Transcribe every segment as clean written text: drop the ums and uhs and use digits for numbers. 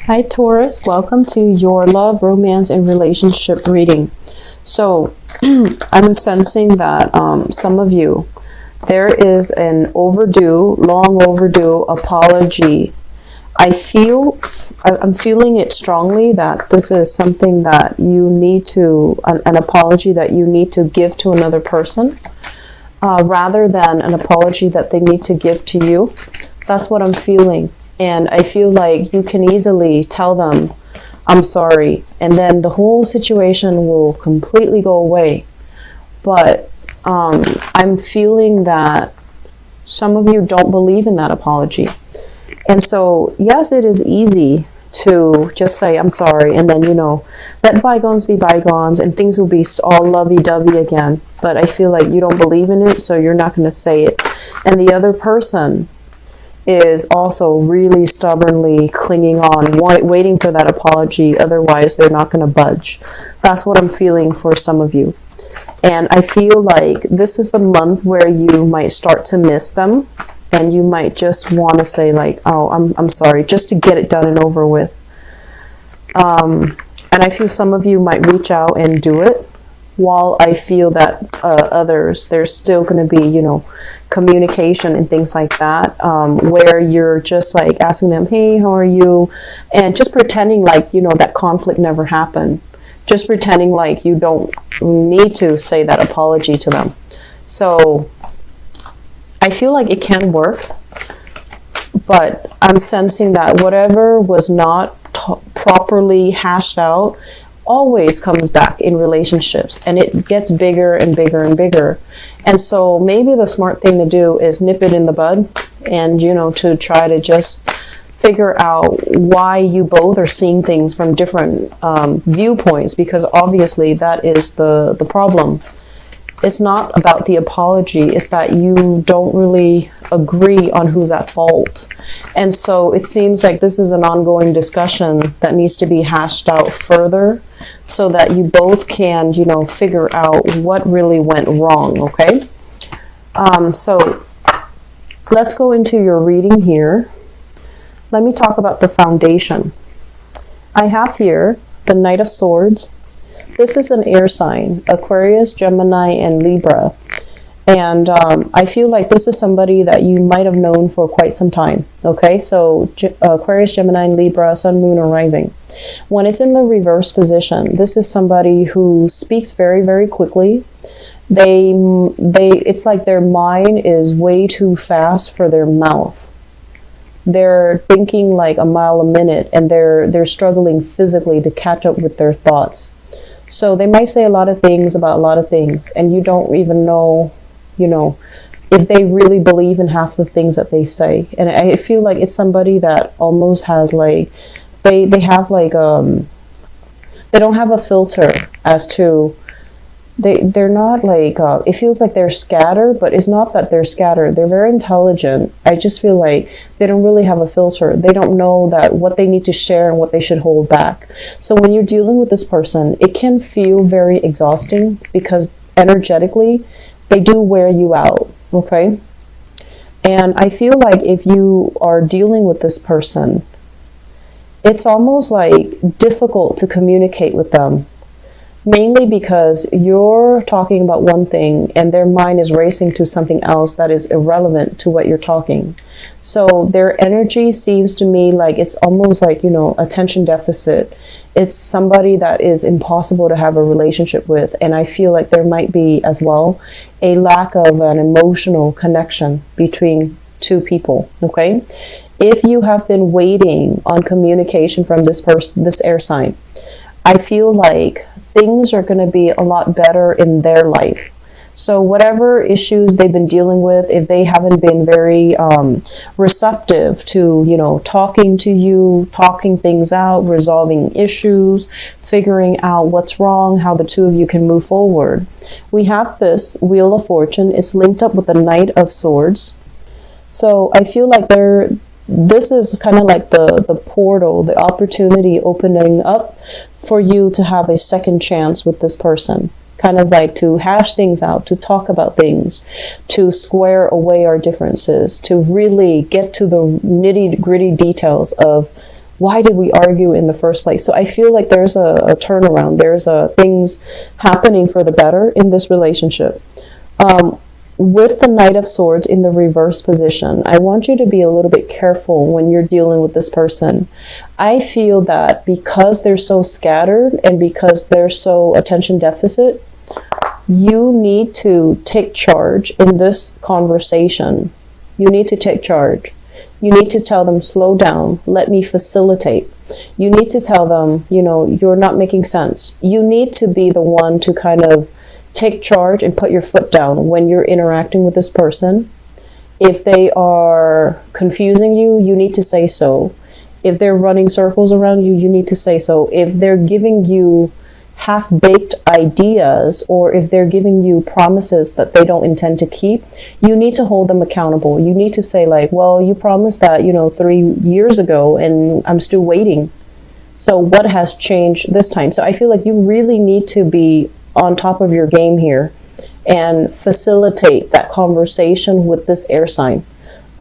Hi Taurus, welcome to your love, romance, and relationship reading. So I'm sensing that some of you, there is an long overdue apology. I'm feeling it strongly that this is something that you need to, an apology that you need to give to another person, rather than an apology that they need to give to you. That's what I'm feeling. And I feel like you can easily tell them, I'm sorry, and then the whole situation will completely go away. But I'm feeling that some of you don't believe in that apology. And so, yes, it is easy to just say, I'm sorry, and then, let bygones be bygones, and things will be all lovey-dovey again. But I feel like you don't believe in it, so you're not going to say it. And the other person is also really stubbornly clinging on, waiting for that apology. Otherwise, they're not going to budge. That's what I'm feeling for some of you. And I feel like this is the month where you might start to miss them. And you might just want to say like, oh, I'm sorry, just to get it done and over with. And I feel some of you might reach out and do it. While I feel that others, there's still going to be, communication and things like that, where you're just like asking them, hey, how are you? And just pretending like, that conflict never happened. Just pretending like you don't need to say that apology to them. So I feel like it can work, but I'm sensing that whatever was not properly hashed out always comes back in relationships, and it gets bigger and bigger and bigger. And so maybe the smart thing to do is nip it in the bud and, to try to just figure out why you both are seeing things from different viewpoints, because obviously that is the problem. It's not about the apology, it's that you don't really agree on who's at fault. And so it seems like this is an ongoing discussion that needs to be hashed out further so that you both can, figure out what really went wrong, okay? So let's go into your reading here. Let me talk about the foundation. I have here the Knight of Swords. This is an air sign, Aquarius, Gemini, and Libra. And I feel like this is somebody that you might have known for quite some time. Okay, so Aquarius, Gemini, and Libra, Sun, Moon, or Rising. When it's in the reverse position, this is somebody who speaks very, very quickly. It's like their mind is way too fast for their mouth. They're thinking like a mile a minute, and they're struggling physically to catch up with their thoughts. So they might say a lot of things about a lot of things, and you don't even know, if they really believe in half the things that they say. And I feel like it's somebody that almost has like, they have like, they don't have a filter as to, they're not like, it feels like they're scattered, but it's not that they're scattered. They're very intelligent. I just feel like they don't really have a filter. They don't know that what they need to share and what they should hold back. So when you're dealing with this person, it can feel very exhausting because energetically, they do wear you out, okay? And I feel like if you are dealing with this person, it's almost like difficult to communicate with them. Mainly because you're talking about one thing and their mind is racing to something else that is irrelevant to what you're talking. So their energy seems to me like it's almost like, attention deficit. It's somebody that is impossible to have a relationship with. And I feel like there might be as well a lack of an emotional connection between two people, okay? If you have been waiting on communication from this person, this air sign, I feel like things are going to be a lot better in their life. So whatever issues they've been dealing with, if they haven't been very receptive to, talking to you, talking things out, resolving issues, figuring out what's wrong, how the two of you can move forward. We have this Wheel of Fortune. It's linked up with the Knight of Swords. So I feel like this is kind of like the portal, the opportunity opening up for you to have a second chance with this person. Kind of like to hash things out, to talk about things, to square away our differences, to really get to the nitty-gritty details of why did we argue in the first place? So I feel like there's a turnaround. There's things happening for the better in this relationship. With the Knight of Swords in the reverse position, I want you to be a little bit careful when you're dealing with this person. I feel that because they're so scattered and because they're so attention deficit, you need to take charge in this conversation. You need to take charge. You need to tell them, slow down, let me facilitate. You need to tell them, you know, you're not making sense. You need to be the one to kind of take charge and put your foot down when you're interacting with this person. If they are confusing you, you need to say so. If they're running circles around you, you need to say so. If they're giving you half-baked ideas, or if they're giving you promises that they don't intend to keep, you need to hold them accountable. You need to say like, well, you promised that, you know, 3 years ago and I'm still waiting. So what has changed this time? So I feel like you really need to be on top of your game here and facilitate that conversation with this air sign.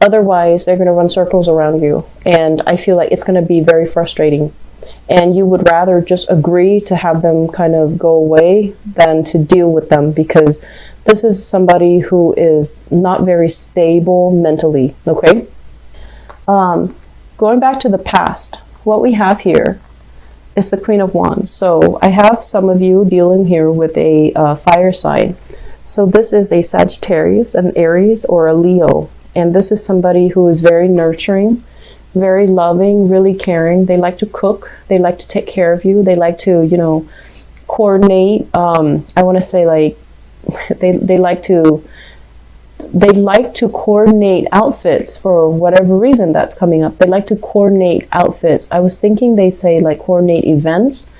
Otherwise, they're going to run circles around you. And I feel like it's going to be very frustrating. And you would rather just agree to have them kind of go away than to deal with them, because this is somebody who is not very stable mentally, okay? Going back to the past, what we have here is the Queen of Wands. So I have some of you dealing here with a fire sign. So this is a Sagittarius, an Aries, or a Leo. And this is somebody who is very nurturing, very loving, really caring. They like to cook. They like to take care of you. They like to, you know, coordinate. I want to say like they like to coordinate outfits for whatever reason that's coming up. They like to coordinate outfits. I was thinking they say like coordinate events.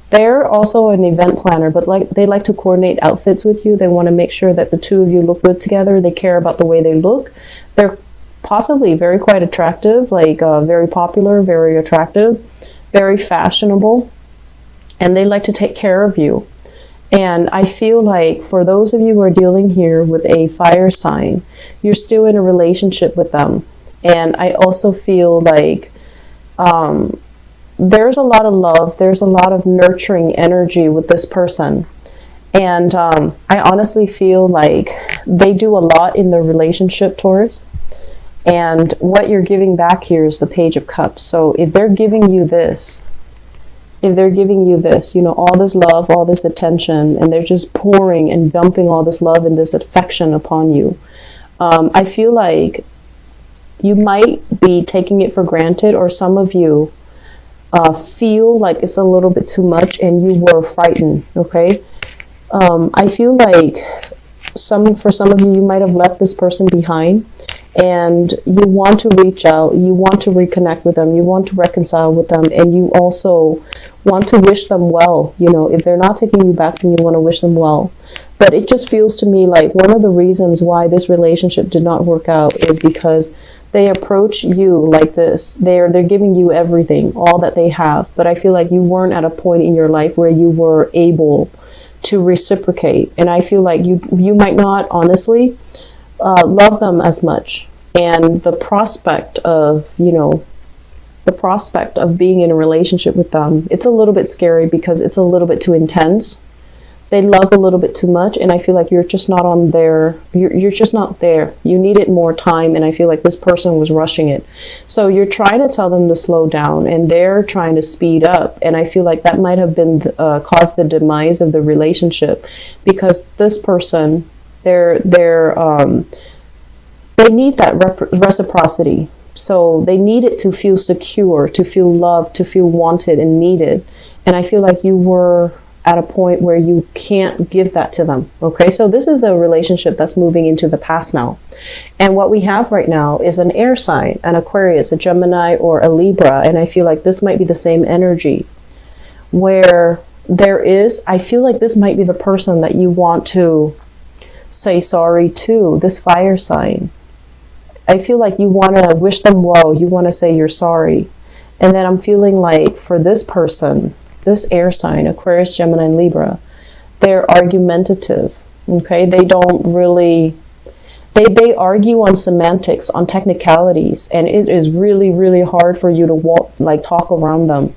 They're also an event planner, but like they like to coordinate outfits with you. They want to make sure that the two of you look good together. They care about the way they look. They're possibly very quite attractive, like very popular, very attractive, very fashionable, and they like to take care of you. And I feel like for those of you who are dealing here with a fire sign, you're still in a relationship with them. And I also feel like there's a lot of love, there's a lot of nurturing energy with this person. And I honestly feel like they do a lot in the relationship, Taurus. And what you're giving back here is the Page of Cups. So if they're giving you this, you know, all this love, all this attention, and they're just pouring and dumping all this love and this affection upon you, I feel like you might be taking it for granted, or some of you feel like it's a little bit too much and you were frightened, okay? I feel like for some of you, you might have left this person behind, and you want to reach out, you want to reconnect with them, you want to reconcile with them, and you also want to wish them well. You know, if they're not taking you back, then you want to wish them well. But it just feels to me like one of the reasons why this relationship did not work out is because they approach you like this. They're giving you everything, all that they have. But I feel like you weren't at a point in your life where you were able to reciprocate. And I feel like you might not honestly love them as much. And the prospect of, you know, being in a relationship with them, it's a little bit scary because it's a little bit too intense. They love a little bit too much, and I feel like you're just not on there. You're just not there. You needed more time, and I feel like this person was rushing it. So you're trying to tell them to slow down, and they're trying to speed up. And I feel like that might have been caused the demise of the relationship, because this person, they need that reciprocity. So they need it to feel secure, to feel loved, to feel wanted and needed. And I feel like you were at a point where you can't give that to them. Okay, so this is a relationship that's moving into the past now. And what we have right now is an air sign, an Aquarius, a Gemini, or a Libra. And I feel like this might be the same energy where I feel like this might be the person that you want to say sorry to, this fire sign. I feel like you want to wish them well. You want to say you're sorry. And then I'm feeling like for this person, this air sign, Aquarius, Gemini, and Libra, they're argumentative. Okay, they don't really They argue on semantics, on technicalities, and it is really, really hard for you to talk around them.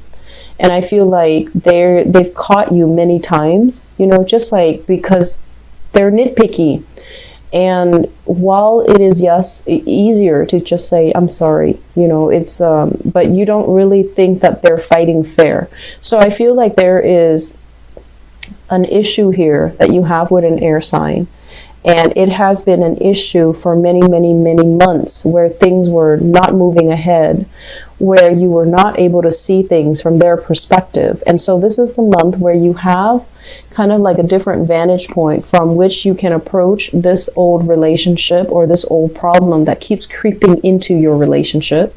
And I feel like they've caught you many times, you know, just like because they're nitpicky. And while it is, yes, easier to just say, I'm sorry, you know, it's, but you don't really think that they're fighting fair. So I feel like there is an issue here that you have with an air sign. And it has been an issue for many, many, many months where things were not moving ahead, where you were not able to see things from their perspective. And so this is the month where you have kind of like a different vantage point from which you can approach this old relationship or this old problem that keeps creeping into your relationship.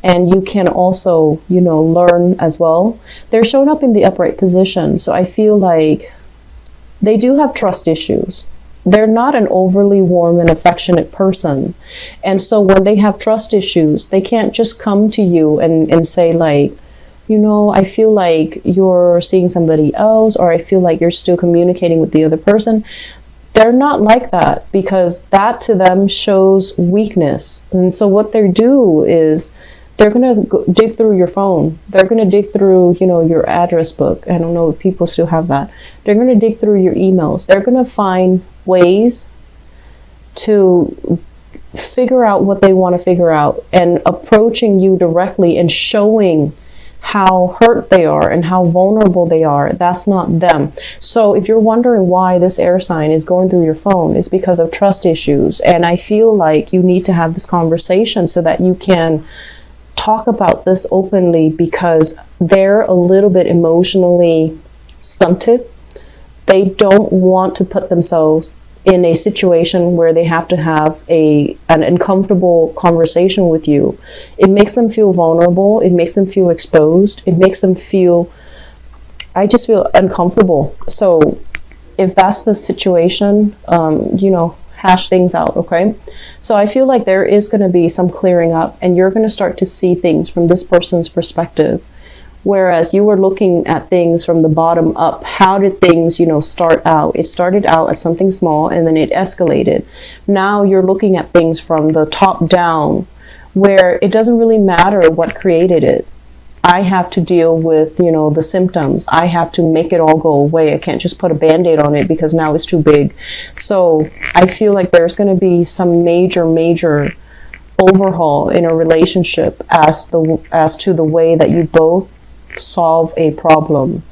And you can also, you know, learn as well. They're showing up in the upright position. So I feel like they do have trust issues. They're not an overly warm and affectionate person. And so when they have trust issues, they can't just come to you and say like, you know, I feel like you're seeing somebody else, or I feel like you're still communicating with the other person. They're not like that, because that to them shows weakness. And so what they do is they're going to dig through your phone. They're going to dig through, you know, your address book. I don't know if people still have that. They're going to dig through your emails. They're going to find ways to figure out what they want to figure out, and approaching you directly and showing how hurt they are and how vulnerable they are. That's not them. So if you're wondering why this air sign is going through your phone, it's because of trust issues. And I feel like you need to have this conversation so that you can talk about this openly, because they're a little bit emotionally stunted. They don't want to put themselves in a situation where they have to have an uncomfortable conversation with you. It makes them feel vulnerable. It makes them feel exposed. It makes them feel, I just feel uncomfortable. So if that's the situation, you know, hash things out, okay? So I feel like there is going to be some clearing up, and you're going to start to see things from this person's perspective. Whereas you were looking at things from the bottom up. How did things, you know, start out? It started out as something small, and then it escalated. Now you're looking at things from the top down, where it doesn't really matter what created it. I have to deal with, you know, the symptoms. I have to make it all go away. I can't just put a Band-Aid on it because now it's too big. So I feel like there's going to be some major overhaul in a relationship as to the way that you both solve a problem.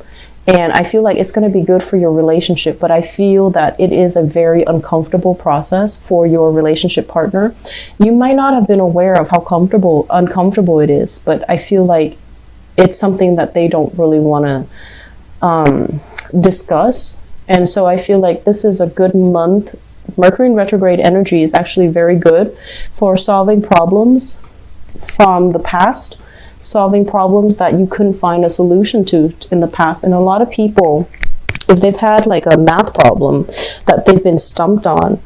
And I feel like it's going to be good for your relationship, but I feel that it is a very uncomfortable process for your relationship partner. You might not have been aware of how uncomfortable it is, but I feel like it's something that they don't really want to discuss. And so I feel like this is a good month. Mercury in retrograde energy is actually very good for solving problems from the past, solving problems that you couldn't find a solution to in the past. And a lot of people, if they've had like a math problem that they've been stumped on,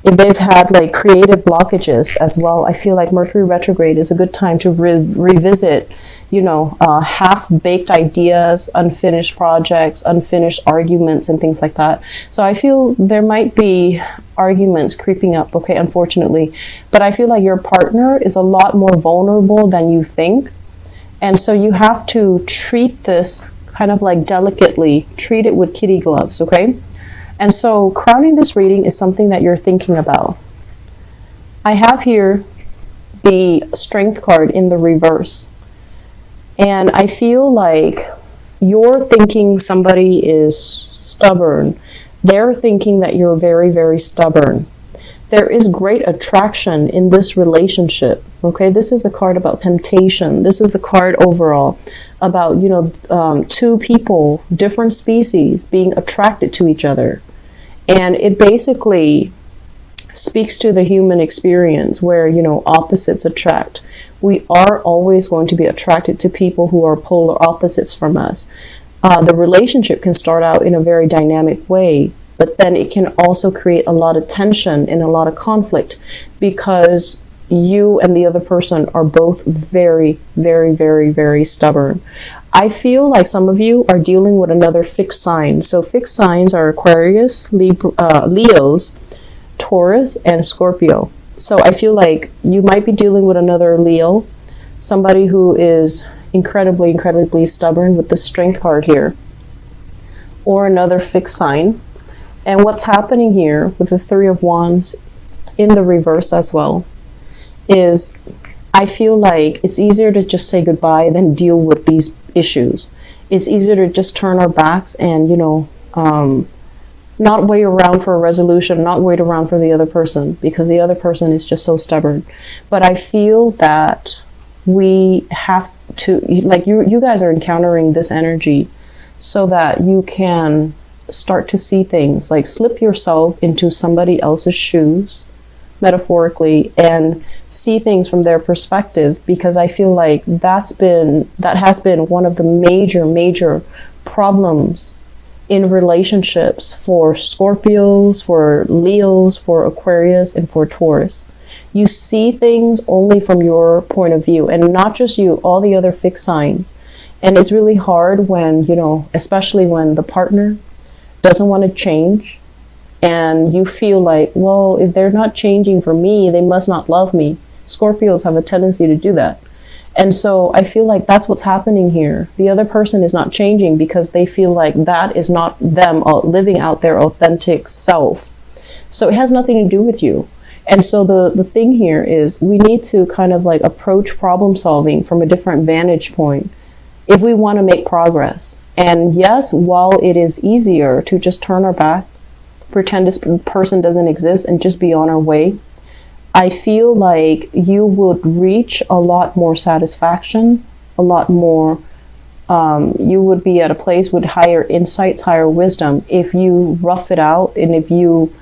if they've had like creative blockages as well, I feel like Mercury retrograde is a good time to revisit, you know, half-baked ideas, unfinished projects, unfinished arguments, and things like that. So I feel there might be arguments creeping up, okay, unfortunately. But I feel like your partner is a lot more vulnerable than you think. And so you have to treat this kind of like delicately, treat it with kitty gloves, okay? And so crowning this reading is something that you're thinking about. I have here the Strength card in the reverse. And I feel like you're thinking somebody is stubborn. They're thinking that you're very, very stubborn. There is great attraction in this relationship. Okay, this is a card about temptation. This is a card overall about, you know, two people, different species being attracted to each other. And it basically speaks to the human experience where, you know, opposites attract. We are always going to be attracted to people who are polar opposites from us. The relationship can start out in a very dynamic way, but then it can also create a lot of tension and a lot of conflict because you and the other person are both very, very, very, very stubborn. I feel like some of you are dealing with another fixed sign. So fixed signs are Aquarius, Leos, Taurus and Scorpio. So I feel like you might be dealing with another Leo, somebody who is incredibly stubborn with the Strength card here, or another fixed sign. And what's happening here with the Three of Wands in the reverse as well is I feel like it's easier to just say goodbye than deal with these issues. It's easier to just turn our backs and, not wait around for a resolution, not wait around for the other person, because the other person is just so stubborn. But I feel that we have to, like, you guys are encountering this energy so that you can start to see things, like slip yourself into somebody else's shoes, metaphorically, and see things from their perspective, because I feel like that has been one of the major problems in relationships for Scorpios, for Leos, for Aquarius, and for Taurus. You see things only from your point of view, and not just you, all the other fixed signs. And it's really hard when, especially when the partner doesn't want to change, and you feel like, well, if they're not changing for me, they must not love me. Scorpios have a tendency to do that. And so I feel like that's what's happening here. The other person is not changing because they feel like that is not them living out their authentic self. So it has nothing to do with you. And so the thing here is we need to kind of like approach problem solving from a different vantage point if we want to make progress. And yes, while it is easier to just turn our back, pretend this person doesn't exist, and just be on our way, I feel like you would reach a lot more satisfaction, a lot more, you would be at a place with higher insights, higher wisdom, if you rough it out and if you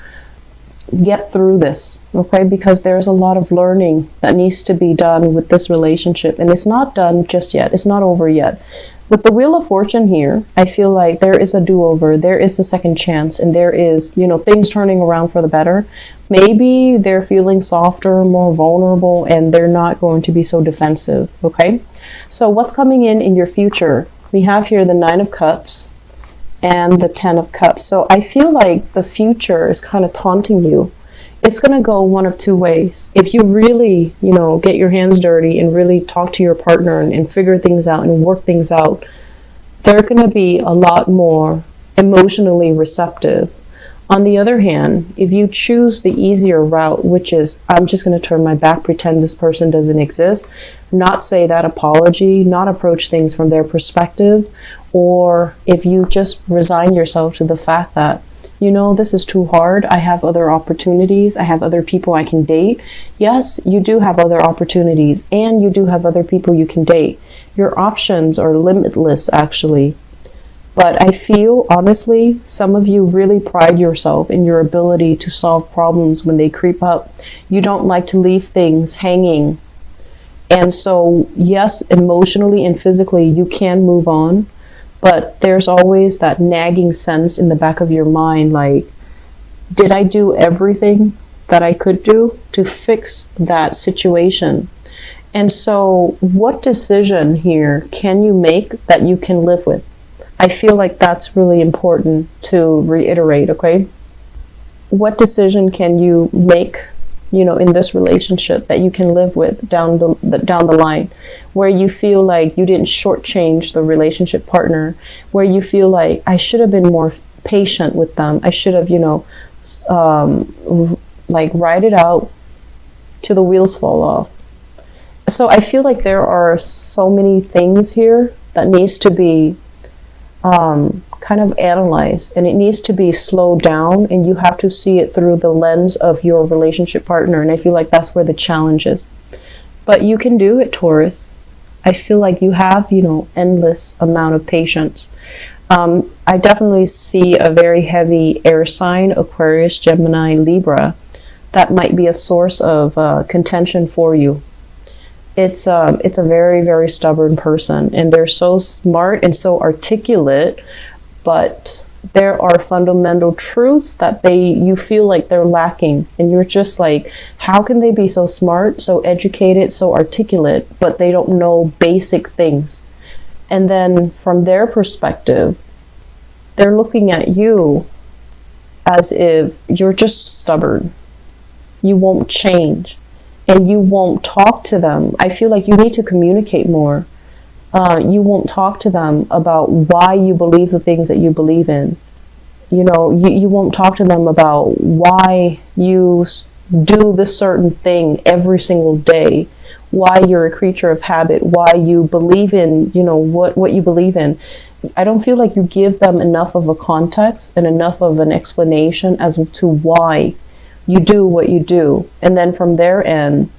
get through this, okay? Because there's a lot of learning that needs to be done with this relationship, and it's not done just yet. It's not over yet. With the Wheel of Fortune here, I feel like there is a do-over, there is a second chance, and there is, things turning around for the better. Maybe they're feeling softer, more vulnerable, and they're not going to be so defensive, okay? So what's coming in your future? We have here the Nine of Cups and the Ten of Cups. So I feel like the future is kind of taunting you. It's going to go one of two ways. If you really, get your hands dirty and really talk to your partner and figure things out and work things out, they're going to be a lot more emotionally receptive. On the other hand, if you choose the easier route, which is, I'm just going to turn my back, pretend this person doesn't exist, not say that apology, not approach things from their perspective, or if you just resign yourself to the fact that, this is too hard, I have other opportunities, I have other people I can date. Yes, you do have other opportunities, and you do have other people you can date. Your options are limitless, actually. But I feel, honestly, some of you really pride yourself in your ability to solve problems when they creep up. You don't like to leave things hanging. And so, yes, emotionally and physically, you can move on. But there's always that nagging sense in the back of your mind, like, did I do everything that I could do to fix that situation? And so what decision here can you make that you can live with? I feel like that's really important to reiterate, okay? What decision can you make, in this relationship that you can live with down the line, where you feel like you didn't shortchange the relationship partner, where you feel like I should have been more patient with them. I should have, ride it out till the wheels fall off. So I feel like there are so many things here that needs to be kind of analyzed, and it needs to be slowed down, and you have to see it through the lens of your relationship partner. And I feel like that's where the challenge is. But you can do it, Taurus. I feel like you have, endless amount of patience. I definitely see a very heavy air sign, Aquarius, Gemini, Libra, that might be a source of contention for you. It's a very, very stubborn person, and they're so smart and so articulate, but there are fundamental truths that you feel like they're lacking, and you're just like, how can they be so smart, so educated, so articulate, but they don't know basic things? And then from their perspective, they're looking at you as if you're just stubborn. you won't change, and you won't talk to them. I feel like you need to communicate more. You won't talk to them about why you believe the things that you believe in. You know, you won't talk to them about why you do this certain thing every single day, why you're a creature of habit, why you believe in, you know, what you believe in. I don't feel like you give them enough of a context and enough of an explanation as to why you do what you do. And then from their end,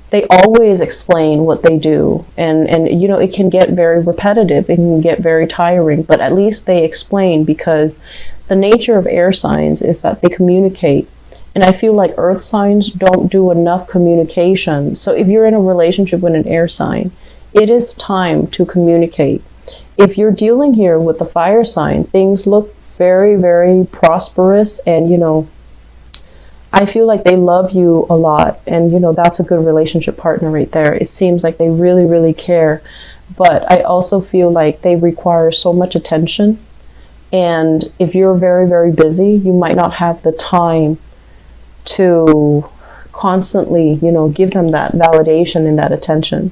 they always explain what they do. And you know, it can get very repetitive. It can get very tiring, but at least they explain, because the nature of air signs is that they communicate. And I feel like earth signs don't do enough communication. So if you're in a relationship with an air sign, it is time to communicate. If you're dealing here with the fire sign, things look very, very prosperous, and you know, I feel like they love you a lot, and you know, that's a good relationship partner right there. It seems like they really, really care, but I also feel like they require so much attention, and if you're very, very busy, you might not have the time to constantly, you know, give them that validation and that attention.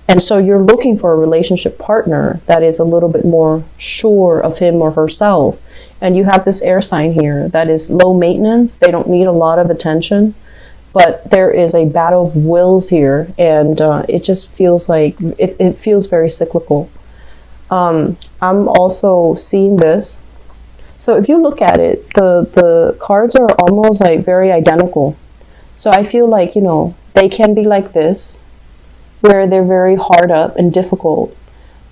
And so you're looking for a relationship partner that is a little bit more sure of him or herself. And you have this air sign here that is low maintenance. They don't need a lot of attention, but there is a battle of wills here. And it just feels like, it feels very cyclical. I'm also seeing this. So if you look at it, the cards are almost like very identical. So I feel like, you know, they can be like this, where they're very hard up and difficult.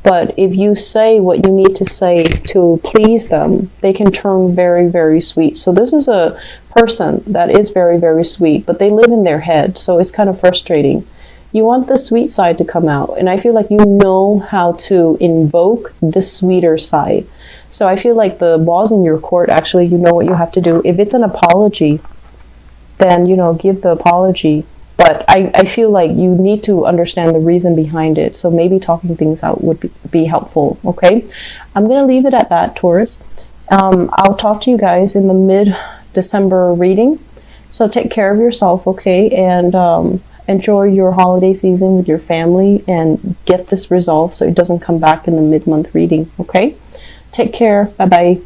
But if you say what you need to say to please them, they can turn very, very sweet. So this is a person that is very, very sweet, but they live in their head. So it's kind of frustrating. You want the sweet side to come out. And I feel like you know how to invoke the sweeter side. So I feel like the ball's in your court. Actually, you know what you have to do. If it's an apology, then, you know, give the apology. But I feel like you need to understand the reason behind it. So maybe talking things out would be helpful. Okay, I'm going to leave it at that, Taurus. I'll talk to you guys in the mid-December reading. So take care of yourself, okay? And enjoy your holiday season with your family and get this resolved so it doesn't come back in the mid-month reading, okay? Take care. Bye-bye.